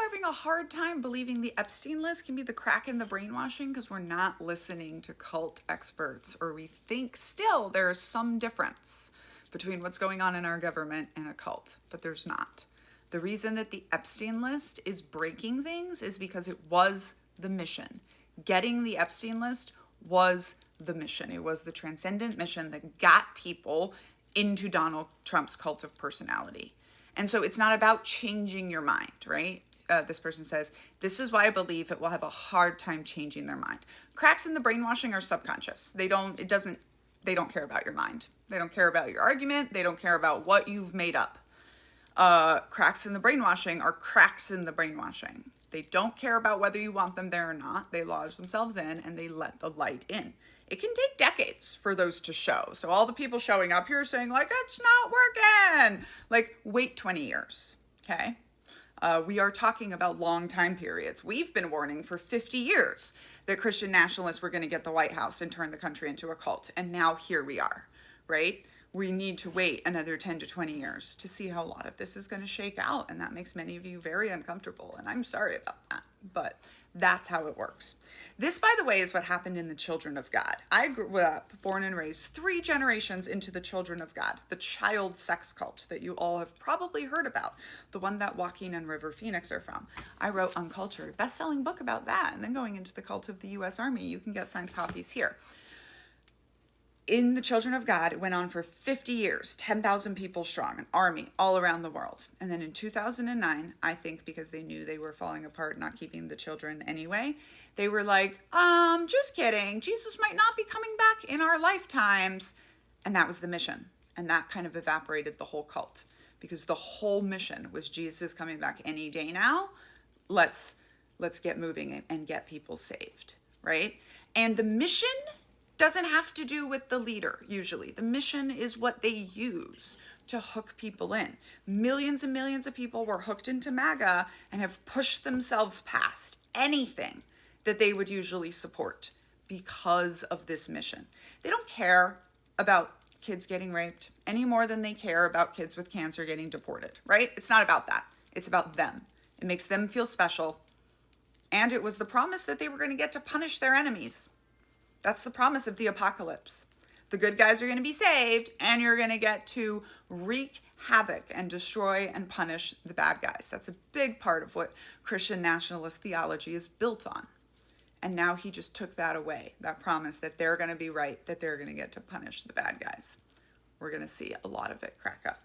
are having a hard time believing the Epstein list can be the crack in the brainwashing because we're not listening to cult experts, or we think still there's some difference between what's going on in our government and a cult, but there's not. The reason that the Epstein list is breaking things is because it was the mission. Getting the Epstein list was the mission. It was the transcendent mission that got people into Donald Trump's cult of personality. And so it's not about changing your mind, right? This person says, this is why I believe it will have a hard time changing their mind. Cracks in the brainwashing are subconscious. They don't care about your mind. They don't care about your argument. They don't care about what you've made up. Cracks in the brainwashing are cracks in the brainwashing. They don't care about whether you want them there or not. They lodge themselves in and they let the light in. It can take decades for those to show. So all the people showing up here saying like, it's not working, like wait 20 years, okay? We are talking about long time periods. We've been warning for 50 years that Christian nationalists were gonna get the White House and turn the country into a cult. And now here we are, right? We need to wait another 10 to 20 years to see how a lot of this is gonna shake out. And that makes many of you very uncomfortable. And I'm sorry about that, but that's how it works. This, by the way, is what happened in the Children of God. I grew up, born and raised 3 generations into the Children of God, the child sex cult that you all have probably heard about, the one that Joaquin and River Phoenix are from. I wrote Uncultured, best-selling book about that, and then going into the cult of the U.S. Army. You can get signed copies here. In the Children of God, it went on for 50 years, 10,000 people strong, an army all around the world. And then in 2009, I think because they knew they were falling apart, not keeping the children anyway, they were like, just kidding. Jesus might not be coming back in our lifetimes. And that was the mission. And that kind of evaporated the whole cult because the whole mission was Jesus is coming back any day now. Let's get moving and get people saved, right? And the mission doesn't have to do with the leader, usually. The mission is what they use to hook people in. Millions and millions of people were hooked into MAGA and have pushed themselves past anything that they would usually support because of this mission. They don't care about kids getting raped any more than they care about kids with cancer getting deported, right? It's not about that. It's about them. It makes them feel special. And it was the promise that they were going to get to punish their enemies. That's the promise of the apocalypse. The good guys are going to be saved, and you're going to get to wreak havoc and destroy and punish the bad guys. That's a big part of what Christian nationalist theology is built on. And now he just took that away, that promise that they're going to be right, that they're going to get to punish the bad guys. We're going to see a lot of it crack up.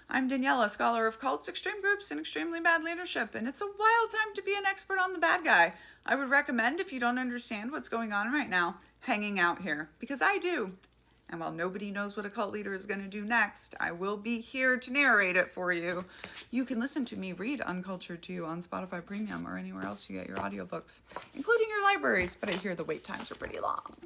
I'm Daniella, scholar of cults, extreme groups, and extremely bad leadership, and it's a wild time to be an expert on the bad guy. I would recommend, if you don't understand what's going on right now, hanging out here, because I do. And while nobody knows what a cult leader is going to do next, I will be here to narrate it for you. You can listen to me read Uncultured to you on Spotify Premium or anywhere else you get your audiobooks, including your libraries, but I hear the wait times are pretty long.